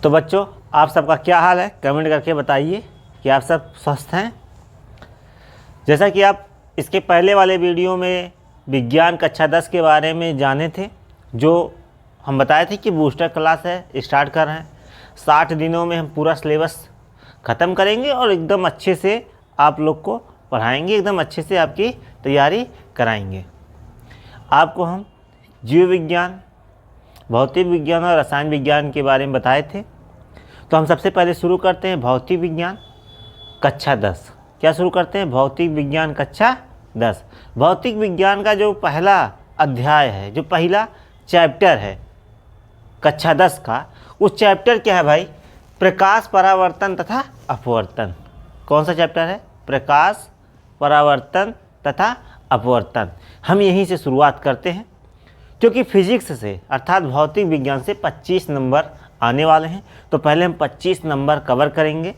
तो बच्चों, आप सबका क्या हाल है? कमेंट करके बताइए कि आप सब स्वस्थ हैं। जैसा कि आप इसके पहले वाले वीडियो में विज्ञान कक्षा 10 के बारे में जाने थे, जो हम बताए थे कि बूस्टर क्लास है, स्टार्ट कर रहे हैं। 60 दिनों में हम पूरा सिलेबस ख़त्म करेंगे और एकदम अच्छे से आप लोग को पढ़ाएंगे, एकदम अच्छे से आपकी तैयारी कराएंगे। आपको हम जीव विज्ञान, भौतिक विज्ञान और रसायन विज्ञान के बारे में बताए थे। तो हम सबसे पहले शुरू करते हैं भौतिक विज्ञान कक्षा 10। क्या शुरू करते हैं? भौतिक विज्ञान कक्षा 10। भौतिक विज्ञान का जो पहला अध्याय है, जो पहला चैप्टर है कक्षा 10 का, उस चैप्टर क्या है भाई? प्रकाश, परावर्तन तथा अपवर्तन। कौन सा चैप्टर है? प्रकाश, परावर्तन तथा अपवर्तन। हम यहीं से शुरुआत करते हैं, क्योंकि फिजिक्स से अर्थात भौतिक विज्ञान से 25 नंबर आने वाले हैं। तो पहले हम 25 नंबर कवर करेंगे,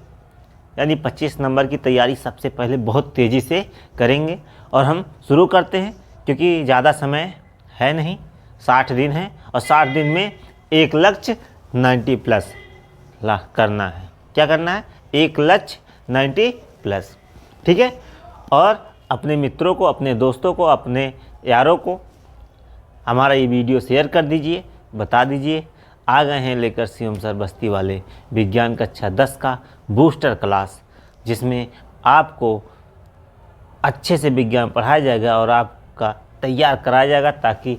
यानी 25 नंबर की तैयारी सबसे पहले बहुत तेज़ी से करेंगे। और हम शुरू करते हैं, क्योंकि ज़्यादा समय है नहीं, 60 दिन है और 60 दिन में एक लक्ष्य 90+ करना है। क्या करना है? एक लक्ष्य 90+। ठीक है। और अपने मित्रों को, अपने दोस्तों को, अपने यारों को हमारा ये वीडियो शेयर कर दीजिए, बता दीजिए आ गए हैं लेकर शिवम सर बस्ती वाले विज्ञान कक्षा 10 का बूस्टर क्लास, जिसमें आपको अच्छे से विज्ञान पढ़ाया जाएगा और आपका तैयार कराया जाएगा, ताकि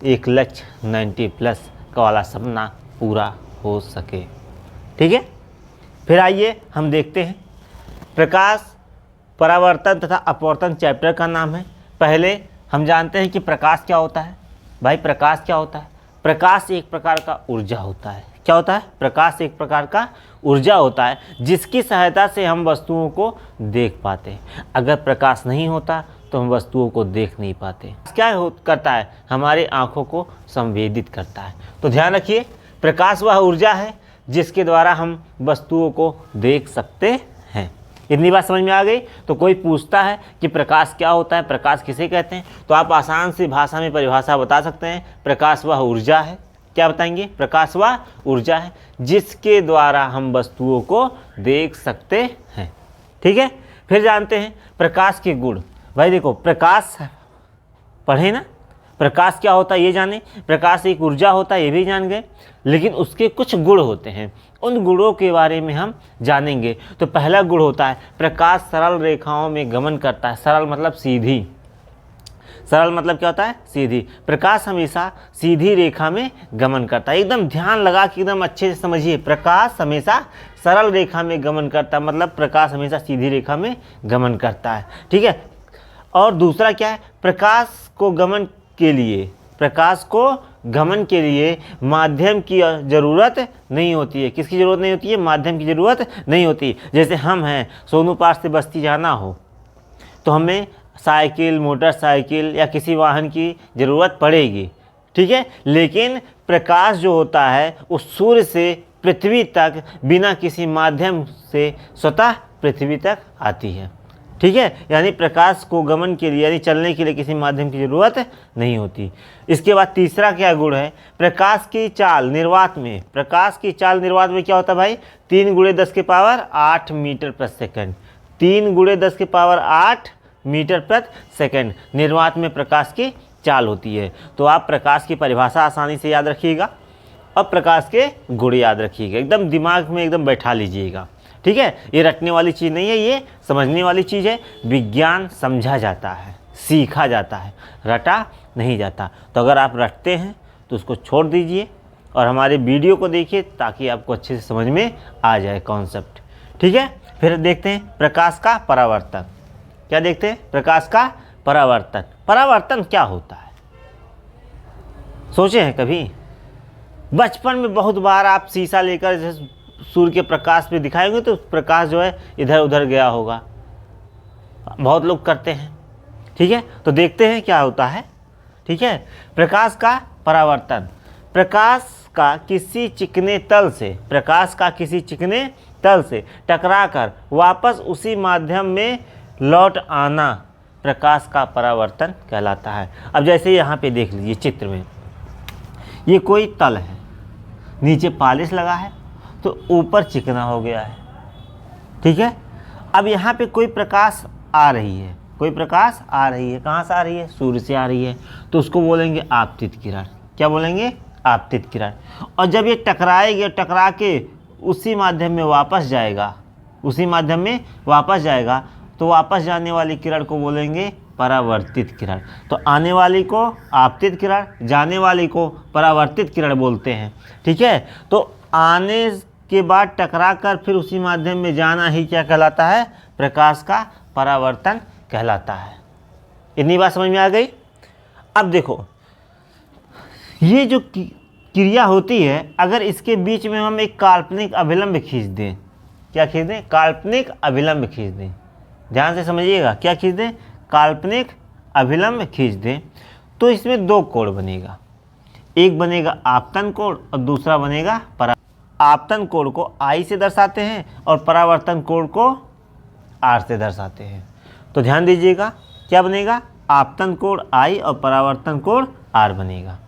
एक लक्ष्य 90+ का वाला सपना पूरा हो सके। ठीक है। फिर आइए हम देखते हैं प्रकाश, परावर्तन तथा अपवर्तन चैप्टर का नाम है। पहले हम जानते हैं कि प्रकाश क्या होता है। भाई प्रकाश क्या होता है? प्रकाश एक प्रकार का ऊर्जा होता है। क्या होता है? प्रकाश एक प्रकार का ऊर्जा होता है, जिसकी सहायता से हम वस्तुओं को देख पाते हैं। अगर प्रकाश नहीं होता तो हम वस्तुओं को देख नहीं पाते। क्या करता है? हमारे आँखों को संवेदित करता है। तो ध्यान रखिए, प्रकाश वह ऊर्जा है जिसके द्वारा हम वस्तुओं को देख सकते हैं। इतनी बात समझ में आ गई? तो कोई पूछता है कि प्रकाश क्या होता है, प्रकाश किसे कहते हैं, तो आप आसान सी भाषा में परिभाषा बता सकते हैं। प्रकाश वह ऊर्जा है। क्या बताएंगे? प्रकाश वह ऊर्जा है जिसके द्वारा हम वस्तुओं को देख सकते हैं। ठीक है। फिर जानते हैं प्रकाश के गुण। भाई देखो, प्रकाश पढ़े ना, प्रकाश क्या होता है ये जाने, प्रकाश एक ऊर्जा होता है ये भी जान गए, लेकिन उसके कुछ गुण होते हैं। उन गुणों के बारे में हम जानेंगे। तो पहला गुण होता है प्रकाश सरल रेखाओं में गमन करता है। सरल मतलब सीधी। सरल मतलब क्या होता है? सीधी। प्रकाश हमेशा सीधी रेखा में गमन करता है। एकदम ध्यान लगा के एकदम अच्छे से समझिए, प्रकाश हमेशा सरल रेखा में गमन करता है, मतलब प्रकाश हमेशा सीधी रेखा में गमन करता है। ठीक है। और दूसरा क्या है? प्रकाश को गमन के लिए माध्यम की ज़रूरत नहीं होती है। किसकी ज़रूरत नहीं होती है? माध्यम की ज़रूरत नहीं होती। जैसे हम हैं, सोनू पार्क से बस्ती जाना हो तो हमें साइकिल, मोटरसाइकिल या किसी वाहन की ज़रूरत पड़ेगी। ठीक है। लेकिन प्रकाश जो होता है वो सूर्य से पृथ्वी तक बिना किसी माध्यम से स्वतः पृथ्वी तक आती है। ठीक है। यानी प्रकाश को गमन के लिए, यानी चलने के लिए किसी माध्यम की ज़रूरत नहीं होती। इसके बाद तीसरा क्या गुण है? प्रकाश की चाल निर्वात में। प्रकाश की चाल निर्वात में क्या होता है भाई? 3 × 10⁸ मीटर प्रति सेकंड। 3 × 10⁸ मीटर प्रति सेकंड निर्वात में प्रकाश की चाल होती है। तो आप प्रकाश की परिभाषा आसानी से याद रखिएगा और प्रकाश के गुण याद रखिएगा, एकदम दिमाग में एकदम बैठा लीजिएगा। ठीक है। ये रटने वाली चीज़ नहीं है, ये समझने वाली चीज़ है। विज्ञान समझा जाता है, सीखा जाता है, रटा नहीं जाता। तो अगर आप रटते हैं तो उसको छोड़ दीजिए और हमारे वीडियो को देखिए, ताकि आपको अच्छे से समझ में आ जाए कॉन्सेप्ट। ठीक है। फिर देखते हैं प्रकाश का परावर्तन। क्या देखते हैं? प्रकाश का परावर्तन। परावर्तन क्या होता है? सोचे हैं कभी? बचपन में बहुत बार आप शीशा लेकर जैसे सूर्य के प्रकाश में दिखाएंगे तो प्रकाश जो है इधर उधर गया होगा। बहुत लोग करते हैं। ठीक है। तो देखते हैं क्या होता है। ठीक है। प्रकाश का परावर्तन। प्रकाश का किसी चिकने तल से टकराकर वापस उसी माध्यम में लौट आना प्रकाश का परावर्तन कहलाता है। अब जैसे यहाँ पे देख लीजिए चित्र में, ये कोई तल है, नीचे पॉलिश लगा है तो ऊपर चिकना हो गया है। ठीक है, अब यहाँ पे कोई प्रकाश आ रही है, कोई प्रकाश आ रही है, कहाँ से आ रही है? सूर्य से आ रही है, तो उसको बोलेंगे आपतित किरण। क्या बोलेंगे? आपतित किरण। और जब ये टकराएगी, टकरा के उसी माध्यम में वापस जाएगा, उसी माध्यम में वापस जाएगा, तो वापस जाने वाली किरण को बोलेंगे परावर्तित किरण। तो आने वाली को आपतित किरण, जाने वाली को परावर्तित किरण बोलते हैं। ठीक है, तो आने के बाद टकरा कर फिर उसी माध्यम में जाना ही क्या कहलाता है? प्रकाश का परावर्तन कहलाता है। इतनी बात समझ में आ गई? अब देखो, ये जो क्रिया होती है, अगर इसके बीच में हम एक काल्पनिक अभिलंब खींच दें, क्या खींच दें? काल्पनिक अभिलंब खींच दें। ध्यान से समझिएगा, क्या खींच दें? काल्पनिक अभिलंब खींच दें, तो इसमें दो कोण बनेगा। एक बनेगा आपतन कोण और दूसरा बनेगा आपतन कोण को I से दर्शाते हैं और परावर्तन कोण को R से दर्शाते हैं। तो ध्यान दीजिएगा, क्या बनेगा? आपतन कोण I और परावर्तन कोण R बनेगा।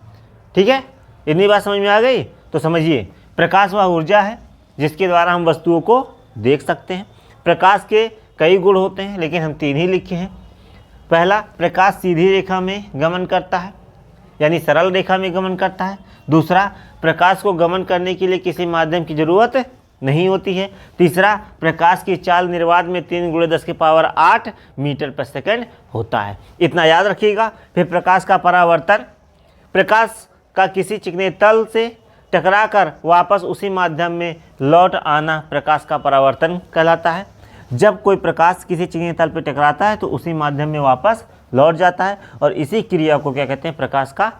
ठीक है, इतनी बात समझ में आ गई? तो समझिए, प्रकाश वह ऊर्जा है जिसके द्वारा हम वस्तुओं को देख सकते हैं। प्रकाश के कई गुण होते हैं, लेकिन हम 3 ही लिखे हैं। पहला, प्रकाश सीधी रेखा में गमन करता है, यानी सरल रेखा में गमन करता है। दूसरा, प्रकाश को गमन करने के लिए किसी माध्यम की जरूरत नहीं होती है। तीसरा, प्रकाश की चाल निर्वात में 3 × 10⁸ मीटर पर सेकंड होता है। इतना याद रखिएगा। फिर प्रकाश का परावर्तन, प्रकाश का किसी चिकने तल से टकराकर वापस उसी माध्यम में लौट आना प्रकाश का परावर्तन कहलाता है। जब कोई प्रकाश किसी चिकने तल पर टकराता है तो उसी माध्यम में वापस लौट जाता है, और इसी क्रिया को क्या कहते हैं? प्रकाश का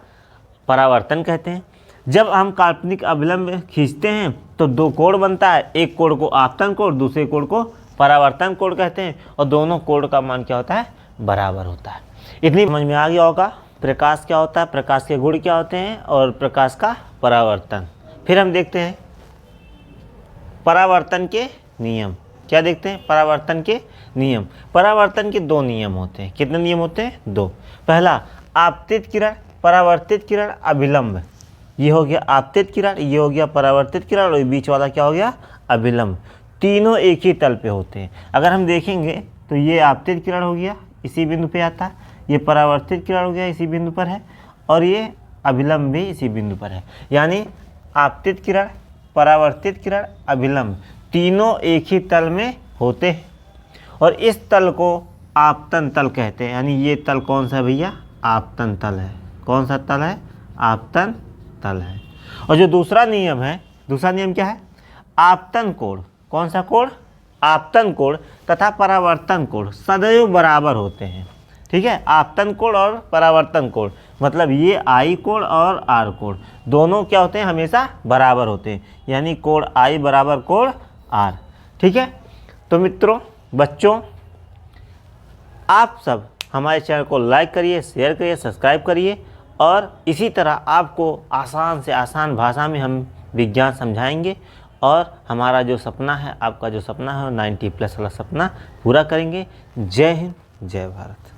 परावर्तन कहते हैं। जब हम काल्पनिक अभिलंब खींचते हैं तो 2 कोण बनता है। एक कोण को आपतन कोण, दूसरे कोण को परावर्तन कोण कहते हैं, और दोनों कोण का मान क्या होता है? बराबर होता है। इतनी समझ में आ गया होगा प्रकाश क्या होता है, प्रकाश के गुण क्या होते हैं और प्रकाश का परावर्तन। फिर हम देखते हैं परावर्तन के नियम। क्या देखते हैं? परावर्तन के नियम। परावर्तन के 2 नियम होते हैं। कितने नियम होते हैं? 2। पहला, आपतित किरण, परावर्तित किरण, अभिलंब। ये हो गया आपतित किरण, ये हो गया परावर्तित किरण, और बीच वाला क्या हो गया? अभिलंब। तीनों एक ही तल पे होते हैं। अगर हम देखेंगे तो ये आपतित किरण हो गया, इसी बिंदु पे आता है। ये परावर्तित किरण हो गया, इसी बिंदु पर है, और ये अभिलंब भी इसी बिंदु पर है। यानी आपतित किरण, परावर्तित किरण, अभिलंब तीनों एक ही तल में होते हैं, और इस तल को आपतन तल कहते हैं। यानी ये तल कौन सा है भैया? आपतन तल है। कौन सा तल है? आपतन तल है। और जो दूसरा नियम है, दूसरा नियम क्या है? आपतन कोण। कौन सा कोण? आपतन कोण तथा परावर्तन कोण सदैव बराबर होते हैं। ठीक है, आपतन कोण और परावर्तन कोण, मतलब ये I कोण और R कोण दोनों क्या होते हैं? हमेशा बराबर होते हैं। यानी कोण I बराबर कोण R। ठीक है, तो मित्रों, बच्चों, आप सब हमारे चैनल को लाइक करिए, शेयर करिए, सब्सक्राइब करिए, और इसी तरह आपको आसान से आसान भाषा में हम विज्ञान समझाएंगे, और हमारा जो सपना है, आपका जो सपना है, 90+ वाला सपना पूरा करेंगे। जय हिंद, जय भारत।